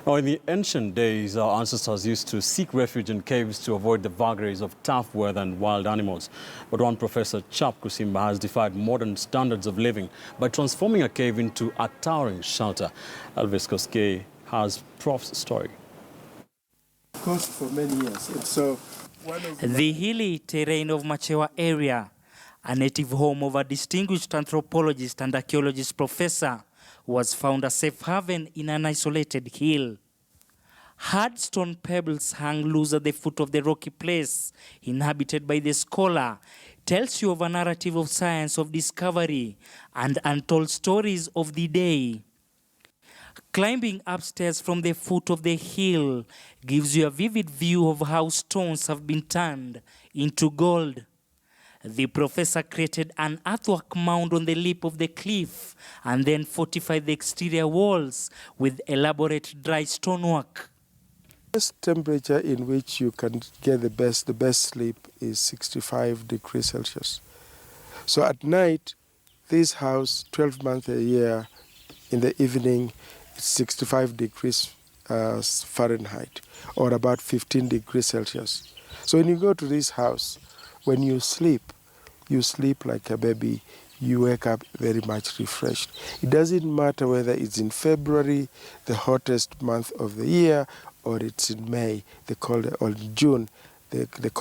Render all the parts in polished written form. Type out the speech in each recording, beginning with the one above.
Now, in the ancient days, our ancestors used to seek refuge in caves to avoid the vagaries of tough weather and wild animals. But one professor, Chap Kusimba, has defied modern standards of living by transforming a cave into a towering shelter. Elvis Kosgey has Prof's story. Cost for many years. And so the hilly terrain of Machewa area, a native home of a distinguished anthropologist and archaeologist professor, was found a safe haven in an isolated hill. Hard stone pebbles hung loose at the foot of the rocky place, inhabited by the scholar, tells you of a narrative of science, of discovery, and untold stories of the day. Climbing upstairs from the foot of the hill gives you a vivid view of how stones have been turned into gold. The professor created an earthwork mound on the lip of the cliff and then fortified the exterior walls with elaborate dry stonework. the best temperature in which you can get the best sleep is 65 degrees Celsius. So at night, this house, 12 months a year, in the evening, it's 65 degrees Fahrenheit, or about 15 degrees Celsius. So when you go to this house, when you sleep like a baby, you wake up very much refreshed. It doesn't matter whether it's in February, the hottest month of the year, or it's in May, or June, the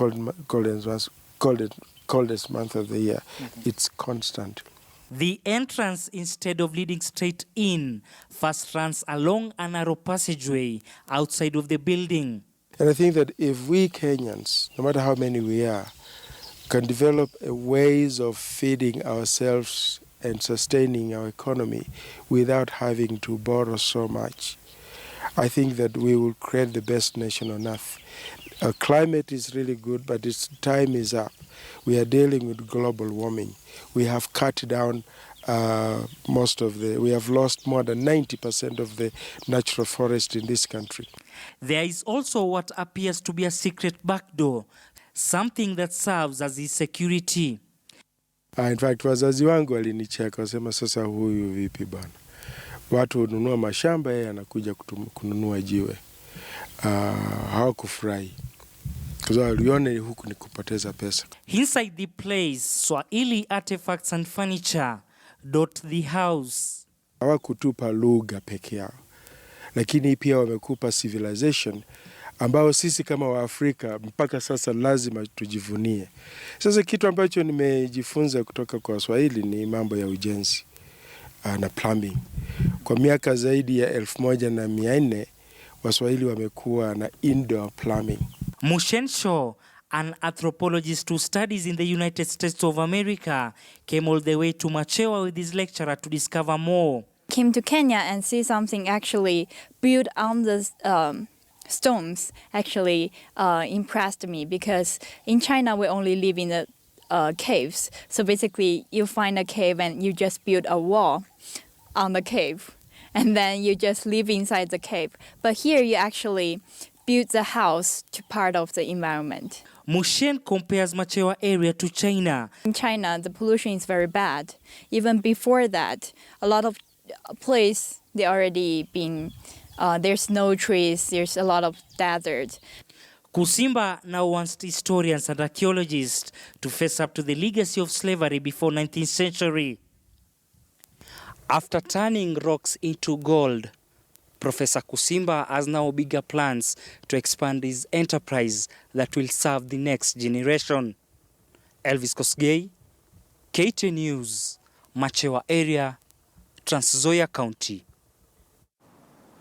coldest month of the year. It's constant. The entrance, instead of leading straight in, first runs along a narrow passageway outside of the building. And I think that if we Kenyans, no matter how many we are, can develop ways of feeding ourselves and sustaining our economy without having to borrow so much, I think that we will create the best nation on earth. Our climate is really good, but its time is up. We are dealing with global warming. We have cut down we have lost more than 90% of the natural forest in this country. There is also what appears to be a secret back door, something that serves as his security. In fact, wazazi wangu walinicheka wasema, sasa huyu vipi bana? Watu hununua mashamba, yeye anakuja kununua jiwe. Hawakufurahi. Kwa sababu waliona huku ni kupoteza pesa. Inside the place, Swahili artifacts and furniture dot the house. Hawakutupa lugha peke yao, lakini pia wamekupa civilization ambao sisi kama Waafrika mpaka sasa lazima tujivunie. Sasa kitu ambacho nimejifunza kutoka kwa Swahili ni mambo ya ujenzi na plumbing. Kwa miaka zaidi ya 1400 Waswahili wamekuwa na indoor plumbing. Mushensho, an anthropologist who studies in the United States of America, came all the way to Machewa with his lecturer to discover more. Came to Kenya and see something actually built on the stones actually impressed me, because in China we only live in the caves. So basically you find a cave and you just build a wall on the cave and then you just live inside the cave. But here you actually build the house to part of the environment. Mushen compares Machewa area to China. In China, the pollution is very bad. Even before that, a lot of places, they already been, there's no trees, there's a lot of desert. Kusimba now wants historians and archaeologists to face up to the legacy of slavery before 19th century. After turning rocks into gold, Professor Kusimba has now bigger plans to expand his enterprise that will serve the next generation. Elvis Kosgey, KTN News, Machewa area, Trans Nzoia County.